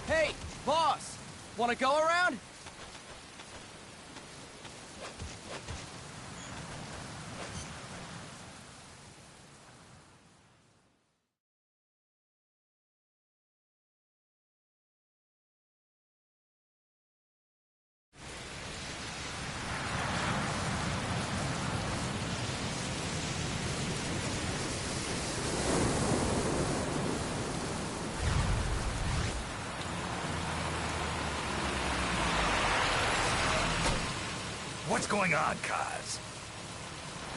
Hey, boss! Wanna go around? What's going on, Kaz?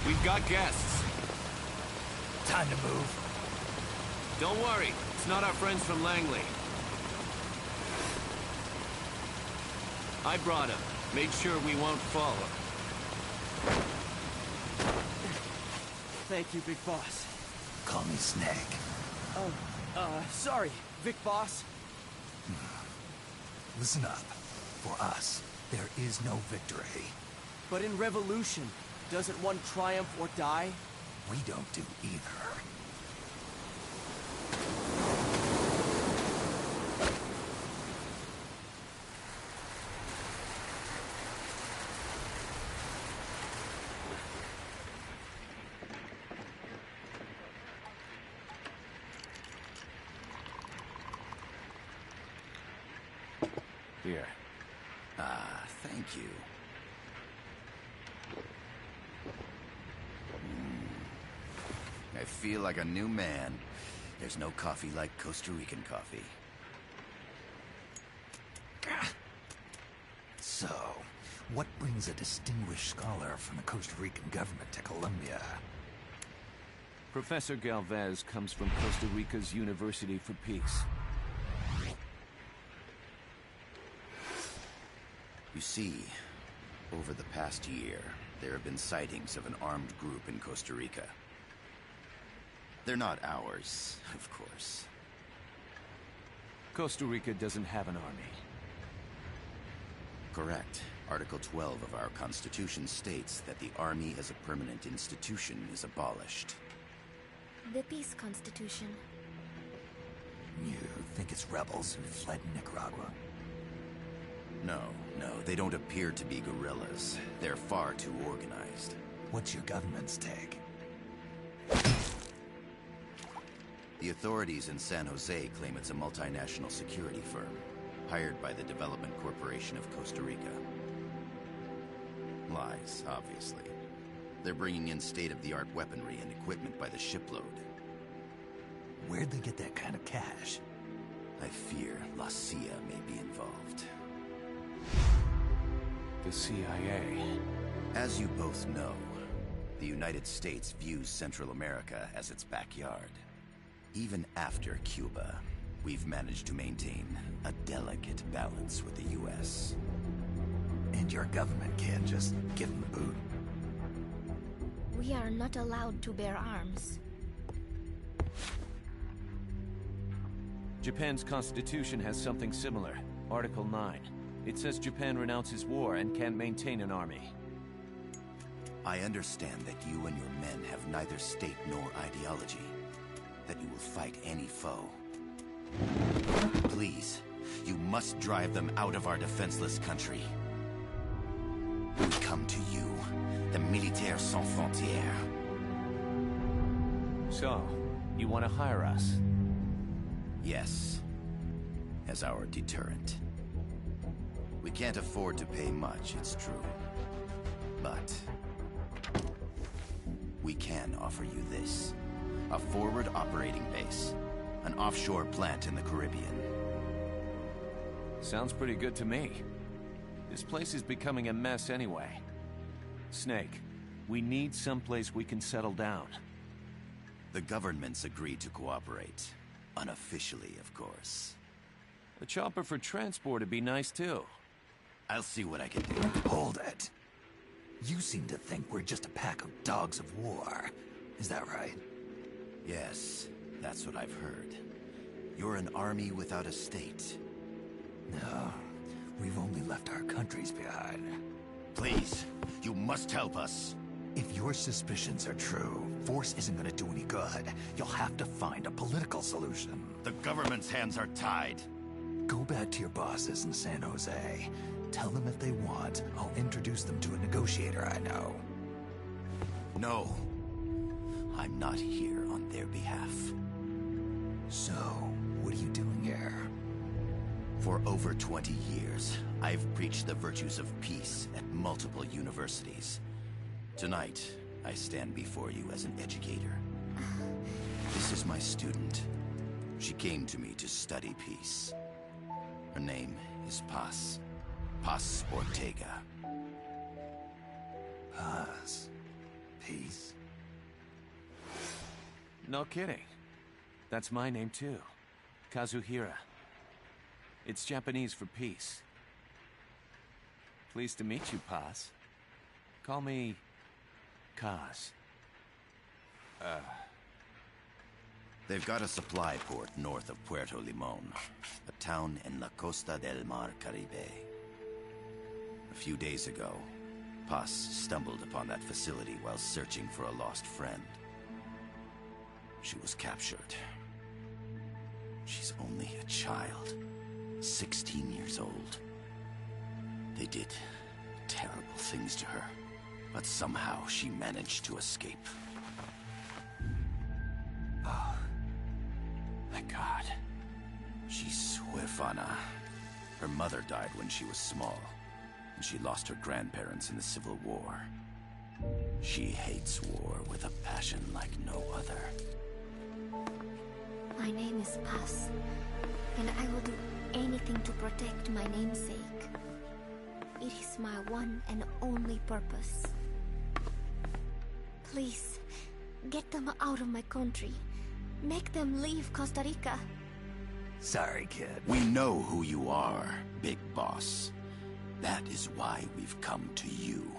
We've got guests. Time to move. Don't worry, it's not our friends from Langley. I brought him. Made sure we won't fall. Thank you, Big Boss. Call me Snake. Sorry, Vic Boss. Listen up. For us, there is no victory. But in revolution, doesn't one triumph or die? We don't do either. Here. Thank you. I feel like a new man. There's no coffee like Costa Rican coffee. So, what brings a distinguished scholar from the Costa Rican government to Colombia? Professor Galvez comes from Costa Rica's University for Peace. You see, over the past year, there have been sightings of an armed group in Costa Rica. They're not ours, of course. Costa Rica doesn't have an army. Correct. Article 12 of our Constitution states that the Army as a permanent institution is abolished. The Peace Constitution. You think it's rebels who fled Nicaragua? No, they don't appear to be guerrillas. They're far too organized. What's your government's take? The authorities in San Jose claim it's a multinational security firm, hired by the Development Corporation of Costa Rica. Lies, obviously. They're bringing in state-of-the-art weaponry and equipment by the shipload. Where'd they get that kind of cash? I fear La CIA may be involved. The CIA. As you both know, the United States views Central America as its backyard. Even after Cuba, we've managed to maintain a delicate balance with the U.S. And your government can't just give them the boot? We are not allowed to bear arms. Japan's constitution has something similar. Article 9. It says Japan renounces war and can't maintain an army. I understand that you and your men have neither state nor ideology. That you will fight any foe. Please, you must drive them out of our defenseless country. We come to you, the Militaires Sans Frontières. So, you want to hire us? Yes, as our deterrent. We can't afford to pay much, it's true. But we can offer you this. A forward operating base. An offshore plant in the Caribbean. Sounds pretty good to me. This place is becoming a mess anyway. Snake, we need someplace we can settle down. The governments agreed to cooperate. Unofficially, of course. A chopper for transport would be nice too. I'll see what I can do. Hold it. You seem to think we're just a pack of dogs of war. Is that right? Yes, that's what I've heard. You're an army without a state. No, we've only left our countries behind. Please, you must help us. If your suspicions are true, force isn't gonna do any good. You'll have to find a political solution. The government's hands are tied. Go back to your bosses in San Jose. Tell them if they want, I'll introduce them to a negotiator I know. No. I'm not here on their behalf. So, what are you doing here? For over 20 years, I've preached the virtues of peace at multiple universities. Tonight, I stand before you as an educator. This is my student. She came to me to study peace. Her name is Paz. Paz Ortega. Paz. Peace. No kidding. That's my name too. Kazuhira. It's Japanese for peace. Pleased to meet you, Paz. Call me Kaz. They've got a supply port north of Puerto Limon, a town in La Costa del Mar Caribe. A few days ago, Paz stumbled upon that facility while searching for a lost friend. She was captured. She's only a child, 16 years old. They did terrible things to her, but somehow she managed to escape. Oh, thank God. She's huérfana. Her mother died when she was small, and she lost her grandparents in the Civil War. She hates war with a passion like no other. My name is Paz, and I will do anything to protect my namesake. It is my one and only purpose. Please, get them out of my country. Make them leave Costa Rica. Sorry, kid. We know who you are, Big Boss. That is why we've come to you.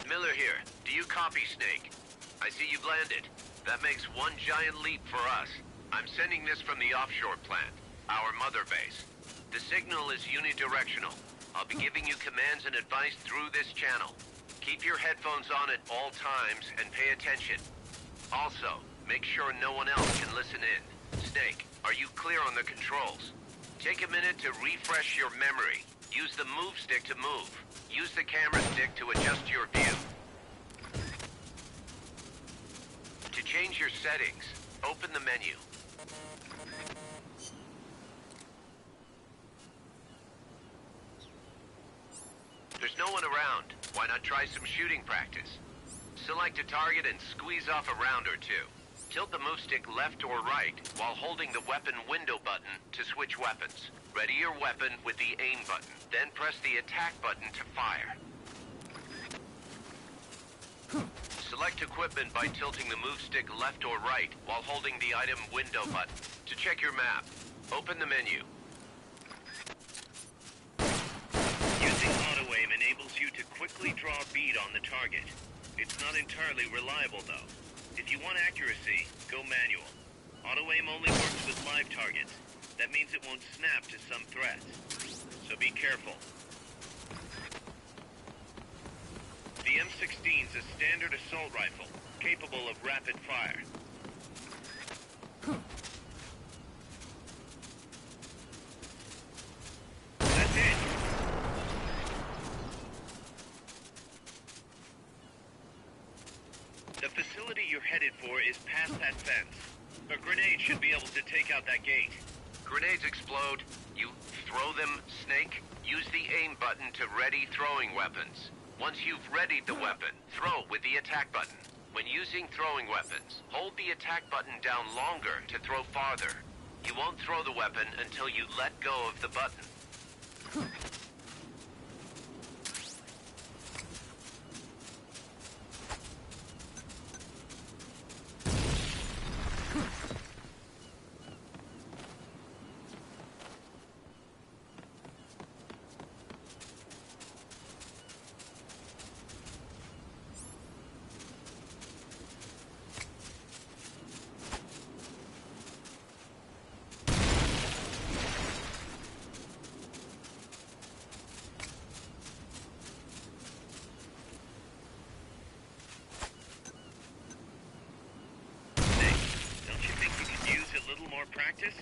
Miller here. Do you copy, Snake? I see you've landed. That makes one giant leap for us. I'm sending this from the offshore plant, our mother base. The signal is unidirectional. I'll be giving you commands and advice through this channel. Keep your headphones on at all times and pay attention. Also, make sure no one else can listen in. Snake, are you clear on the controls? Take a minute to refresh your memory. Use the move stick to move. Use the camera stick to adjust your view. To change your settings, open the menu. There's no one around. Why not try some shooting practice? Select a target and squeeze off a round or two. Tilt the move stick left or right while holding the weapon window button to switch weapons. Ready your weapon with the aim button, then press the attack button to fire. Select equipment by tilting the move stick left or right while holding the item window button. To check your map, open the menu. Using auto-aim enables you to quickly draw a bead on the target. It's not entirely reliable, though. If you want accuracy, go manual. Auto-aim only works with live targets. That means it won't snap to some threats. So be careful. The M16's a standard assault rifle, capable of rapid fire. That's it! The facility you're headed for is past that fence. A grenade should be able to take out that gate. Grenades explode. You throw them, Snake. Use the aim button to ready throwing weapons. Once you've readied the weapon, throw with the attack button. When using throwing weapons, hold the attack button down longer to throw farther. You won't throw the weapon until you let go of the button. Practice?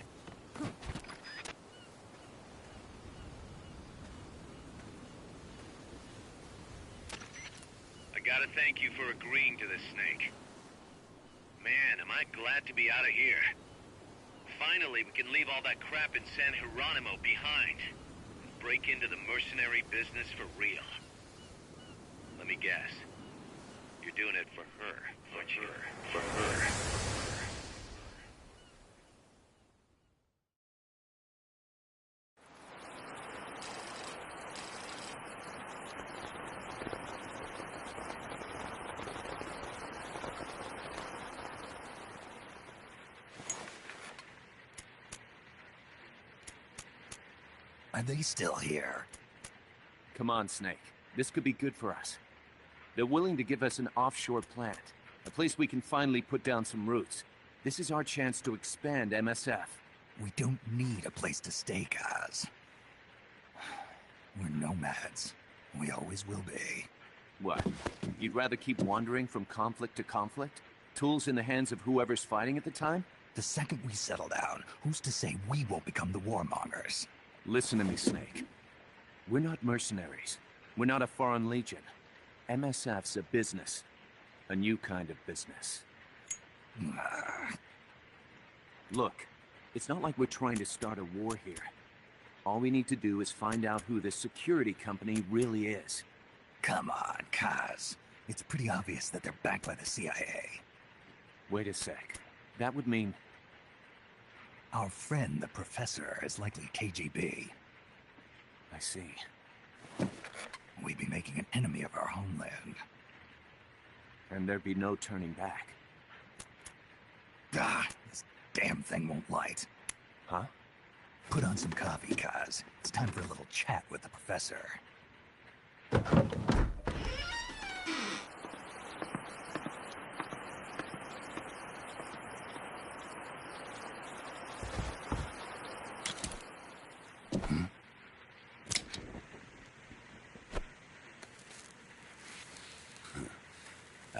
I gotta thank you for agreeing to this, Snake. Man, am I glad to be out of here. Finally, we can leave all that crap in San Geronimo behind and break into the mercenary business for real. Let me guess. You're doing it for her, aren't you? For her. Are they still here? Come on, Snake. This could be good for us. They're willing to give us an offshore plant. A place we can finally put down some roots. This is our chance to expand MSF. We don't need a place to stay, Kaz. We're nomads. We always will be. What? You'd rather keep wandering from conflict to conflict? Tools in the hands of whoever's fighting at the time? The second we settle down, who's to say we won't become the warmongers? Listen to me, Snake. We're not mercenaries. We're not a foreign legion. MSF's a business. A new kind of business. Look, it's not like we're trying to start a war here. All we need to do is find out who this security company really is. Come on, Kaz. It's pretty obvious that they're backed by the CIA. Wait a sec. That would mean... Our friend, the Professor, is likely KGB. I see. We'd be making an enemy of our homeland. And there'd be no turning back. This damn thing won't light. Huh? Put on some coffee, Kaz. It's time for a little chat with the Professor.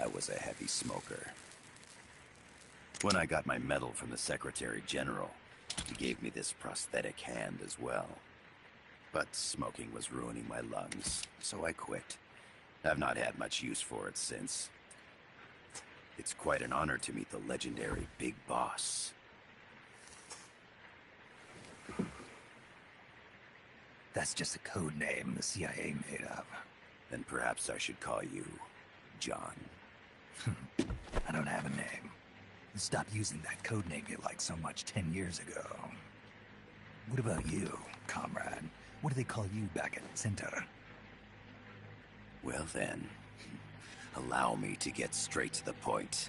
I was a heavy smoker. When I got my medal from the Secretary General, he gave me this prosthetic hand as well. But smoking was ruining my lungs, so I quit. I've not had much use for it since. It's quite an honor to meet the legendary Big Boss. That's just a code name the CIA made up. Then perhaps I should call you John. I don't have a name. Stop using that code name you liked so much 10 years ago. What about you, comrade? What do they call you back at Center? Well then, allow me to get straight to the point.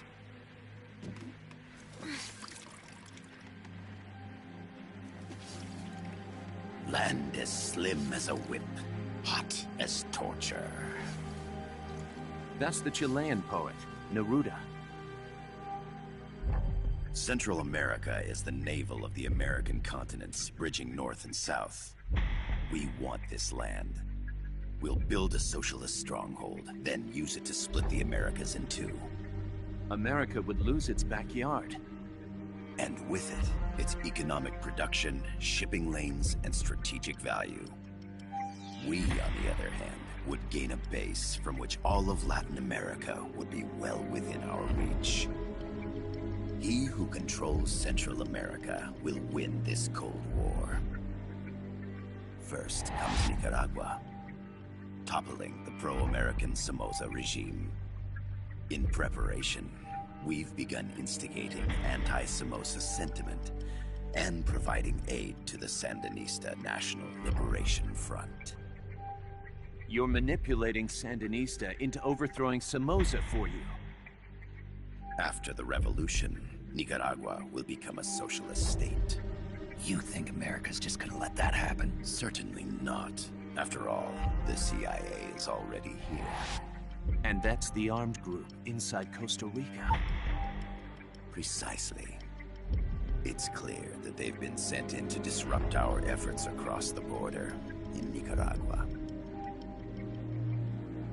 Land as slim as a whip, hot as torture. That's the Chilean poet, Neruda. Central America is the navel of the American continents, bridging north and south. We want this land. We'll build a socialist stronghold, then use it to split the Americas in two. America would lose its backyard. And with it, its economic production, shipping lanes, and strategic value. We, on the other hand, would gain a base from which all of Latin America would be well within our reach. He who controls Central America will win this Cold War. First comes Nicaragua, toppling the pro-American Somoza regime. In preparation, we've begun instigating anti-Somoza sentiment and providing aid to the Sandinista National Liberation Front. You're manipulating Sandinista into overthrowing Somoza for you. After the revolution, Nicaragua will become a socialist state. You think America's just gonna let that happen? Certainly not. After all, the CIA is already here. And that's the armed group inside Costa Rica. Precisely. It's clear that they've been sent in to disrupt our efforts across the border in Nicaragua.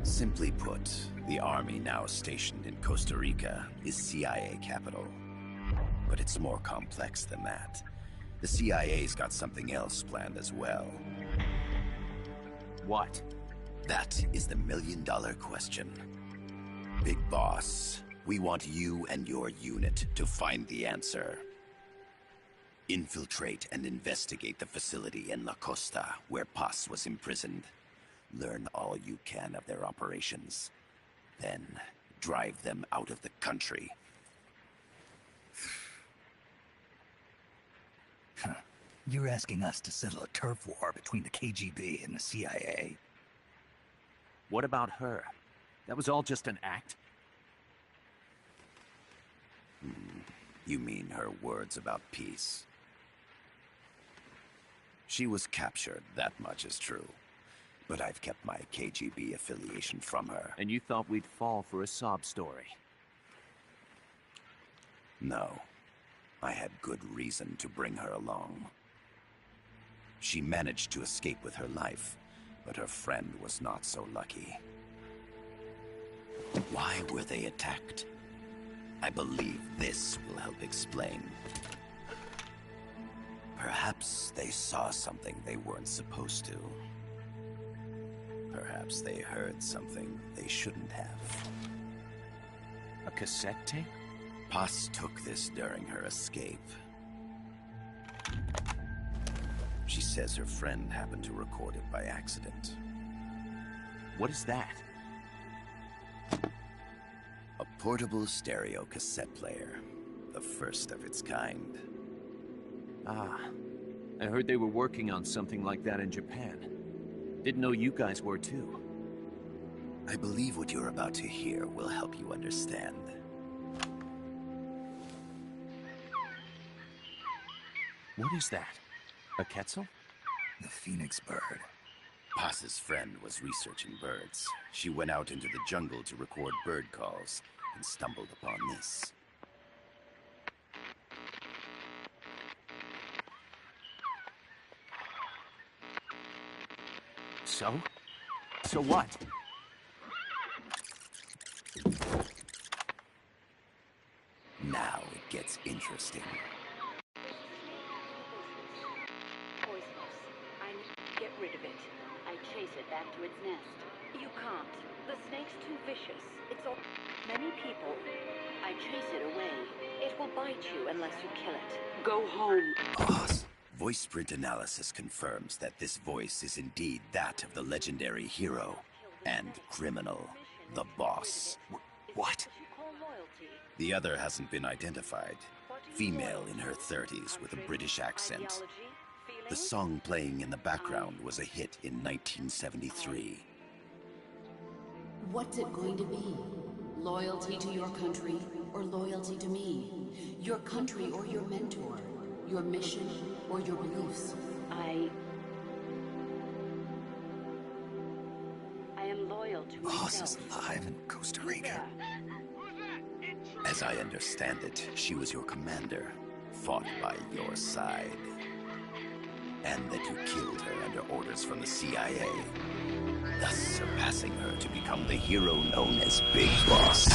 Simply put, the army now stationed in Costa Rica is CIA capital. But it's more complex than that. The CIA's got something else planned as well. What? That is the million-dollar question. Big Boss, we want you and your unit to find the answer. Infiltrate and investigate the facility in La Costa, where Paz was imprisoned. Learn all you can of their operations. Then, drive them out of the country. You're asking us to settle a turf war between the KGB and the CIA? What about her? That was all just an act? You mean her words about peace? She was captured, that much is true. But I've kept my KGB affiliation from her. And you thought we'd fall for a sob story? No. I had good reason to bring her along. She managed to escape with her life, but her friend was not so lucky. Why were they attacked? I believe this will help explain. Perhaps they saw something they weren't supposed to. Perhaps they heard something they shouldn't have. A cassette tape? Paz took this during her escape. She says her friend happened to record it by accident. What is that? A portable stereo cassette player. The first of its kind. Ah, I heard they were working on something like that in Japan. Didn't know you guys were too. I believe what you're about to hear will help you understand. What is that? A Quetzal? The phoenix bird. Paz's friend was researching birds. She went out into the jungle to record bird calls and stumbled upon this. So? So what? Now it gets interesting. Poisonous. I need to get rid of it. I chase it back to its nest. You can't. The snake's too vicious. It's all... Many people. I chase it away. It will bite you unless you kill it. Go home. Boss. Voice print analysis confirms that this voice is indeed that of the legendary hero and criminal, the Boss. What? The other hasn't been identified. Female in her 30s with a British accent. The song playing in the background was a hit in 1973. What's it going to be? Loyalty to your country or loyalty to me? Your country or your mentor? Your mission or your beliefs? I am loyal to Boss myself. is alive in Costa Rica. As I understand it, she was your commander, fought by your side. And that you killed her under orders from the CIA, thus surpassing her to become the hero known as Big Boss.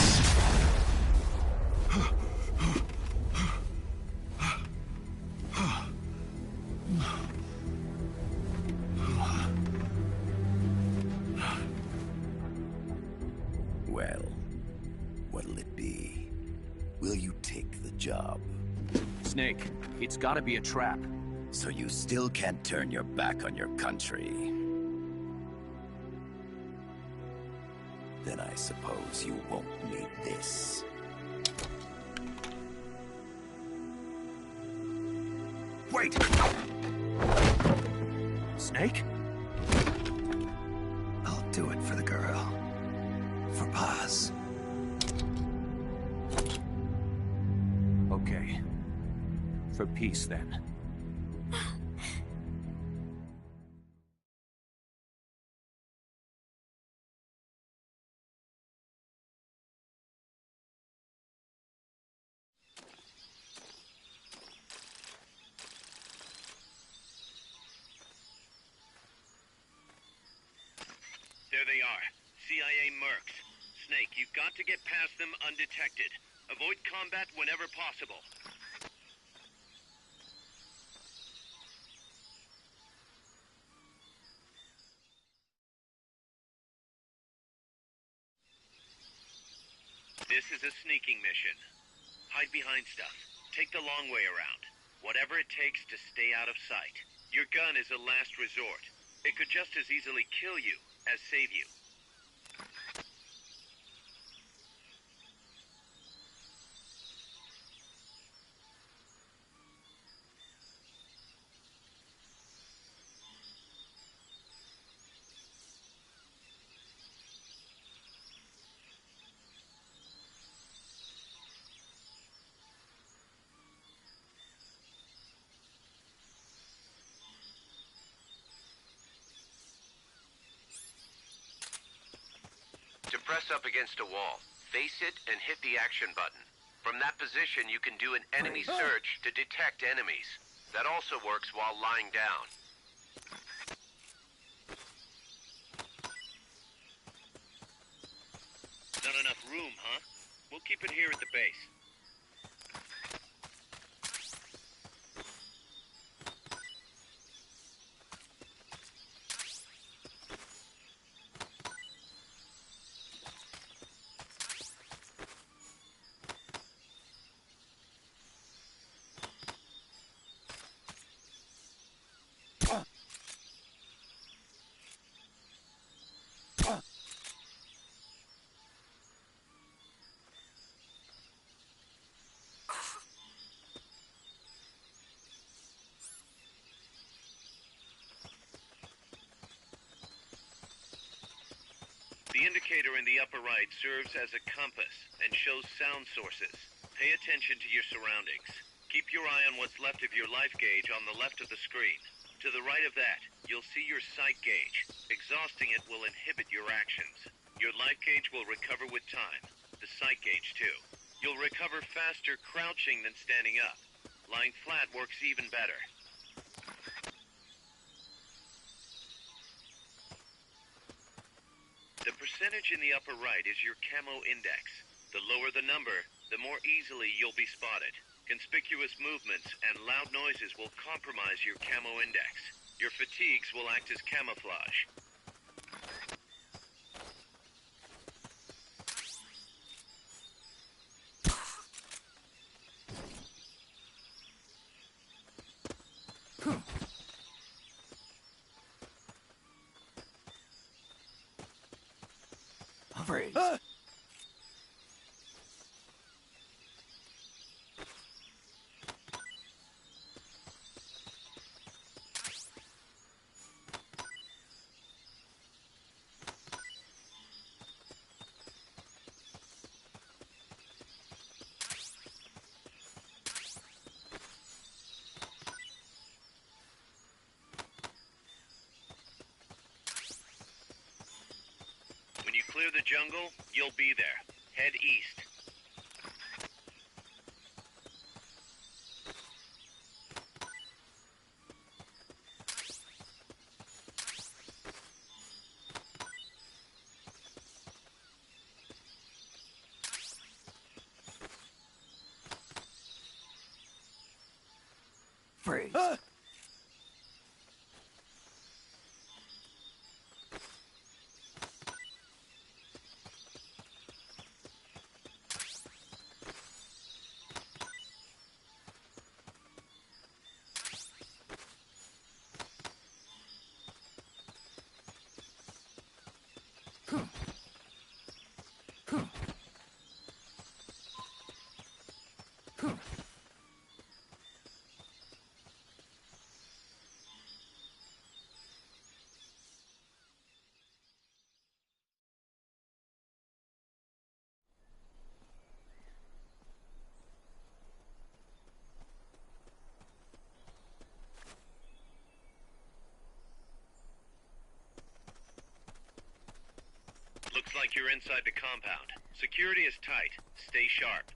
Well, what'll it be? Will you take the job? Snake, it's gotta be a trap. So you still can't turn your back on your country. Then I suppose you won't need this. Wait! Snake? I'll do it for the girl. For Paz. Okay. For peace, then. There they are. CIA mercs. Snake, you've got to get past them undetected. Avoid combat whenever possible. This is a sneaking mission. Hide behind stuff. Take the long way around. Whatever it takes to stay out of sight. Your gun is a last resort. It could just as easily kill you as save you. To press up against a wall, face it and hit the action button. From that position, you can do an enemy search to detect enemies. That also works while lying down. Not enough room, huh? We'll keep it here at the base. The indicator in the upper right serves as a compass and shows sound sources. Pay attention to your surroundings. Keep your eye on what's left of your life gauge on the left of the screen. To the right of that, you'll see your sight gauge. Exhausting it will inhibit your actions. Your life gauge will recover with time. The sight gauge, too. You'll recover faster crouching than standing up. Lying flat works even better. The percentage in the upper right is your camo index. The lower the number, the more easily you'll be spotted. Conspicuous movements and loud noises will compromise your camo index. Your fatigues will act as camouflage. Freeze. When you clear the jungle, you'll be there. Head east. Freeze. Looks like you're inside the compound. Security is tight. Stay sharp.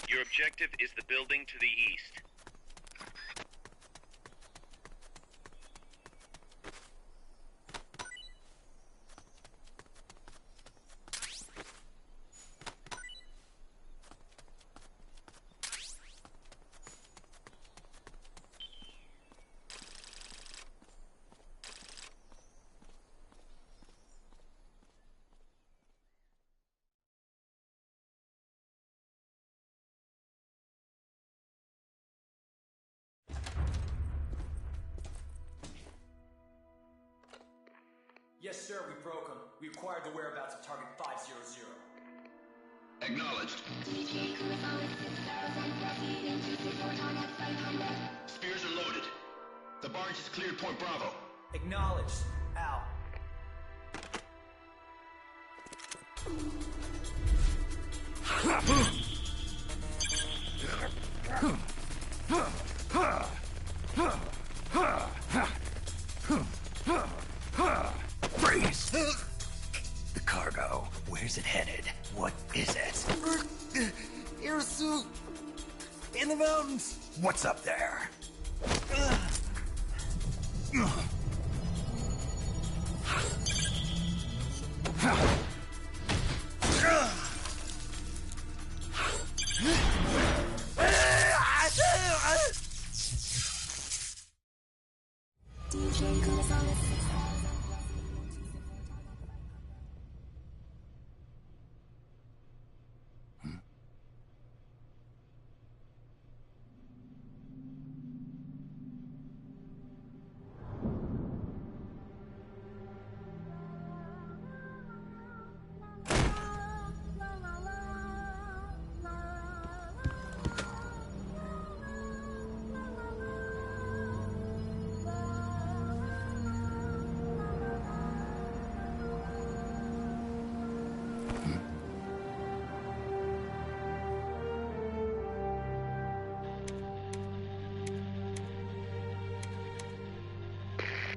Your objective is the building to the east. Yes, sir, we broke them. We acquired the whereabouts of target 500. Acknowledged. Spears are loaded. The barge is cleared Point Bravo. Acknowledged. Out. Freeze! The cargo. Where's it headed? What is it? Air suit! In the mountains! What's up there?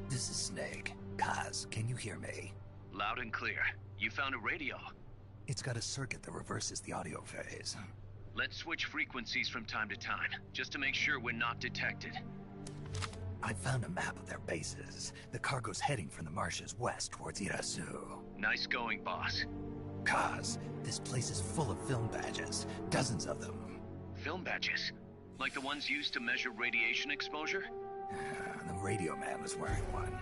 This is Snake. Kaz, can you hear me? Loud and clear. You found a radio. It's got a circuit that reverses the audio phase. Let's switch frequencies from time to time, just to make sure we're not detected. I found a map of their bases. The cargo's heading from the marshes west towards Irasu. Nice going, boss. Kaz, this place is full of film badges. Dozens of them. Film badges? Like the ones used to measure radiation exposure? The radio man was wearing one.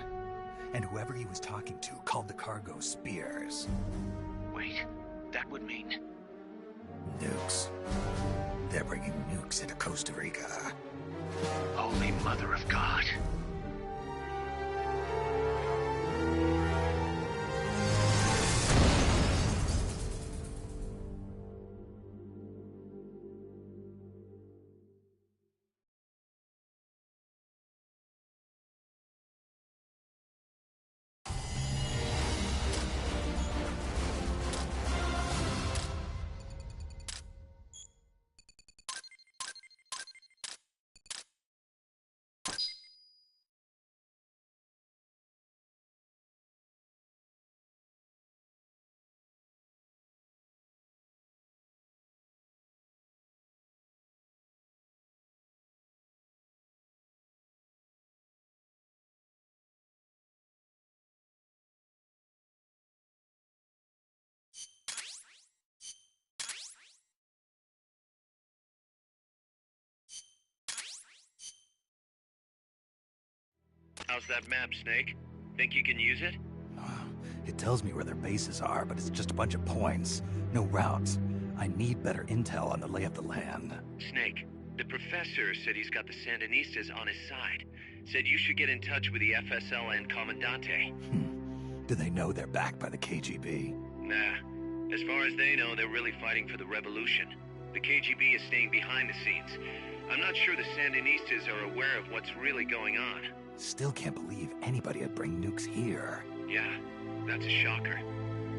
And whoever he was talking to called the cargo spears. Wait, that would mean... Nukes. They're bringing nukes into Costa Rica. Holy Mother of God. How's that map, Snake? Think you can use it? It tells me where their bases are, but it's just a bunch of points. No routes. I need better intel on the lay of the land. Snake, the professor said he's got the Sandinistas on his side. Said you should get in touch with the FSL and Comandante. Do they know they're backed by the KGB? Nah. As far as they know, they're really fighting for the revolution. The KGB is staying behind the scenes. I'm not sure the Sandinistas are aware of what's really going on. Still can't believe anybody would bring nukes here. Yeah, that's a shocker.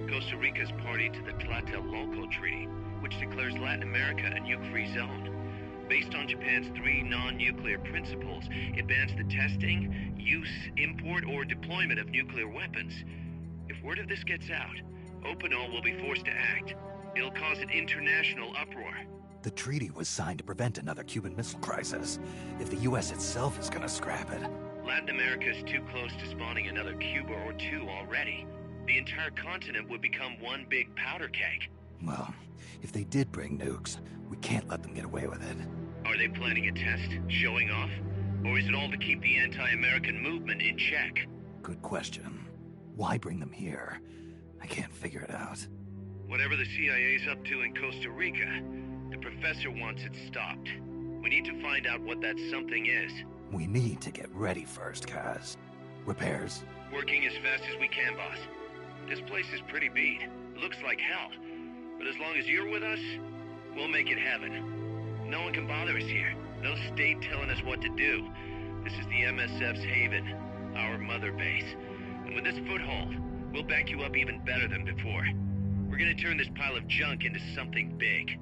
Costa Rica's party to the Tlatelolco Treaty, which declares Latin America a nuke-free zone. Based on Japan's 3 non-nuclear principles, it bans the testing, use, import, or deployment of nuclear weapons. If word of this gets out, Opinol will be forced to act. It'll cause an international uproar. The treaty was signed to prevent another Cuban Missile Crisis. If the U.S. itself is gonna scrap it... Latin America is too close to spawning another Cuba or two already. The entire continent would become one big powder keg. Well, if they did bring nukes, we can't let them get away with it. Are they planning a test? Showing off? Or is it all to keep the anti-American movement in check? Good question. Why bring them here? I can't figure it out. Whatever the CIA's up to in Costa Rica, the professor wants it stopped. We need to find out what that something is. We need to get ready first, Kaz. Repairs? Working as fast as we can, boss. This place is pretty beat. Looks like hell. But as long as you're with us, we'll make it heaven. No one can bother us here. No state telling us what to do. This is the MSF's haven, our mother base. And with this foothold, we'll back you up even better than before. We're gonna turn this pile of junk into something big.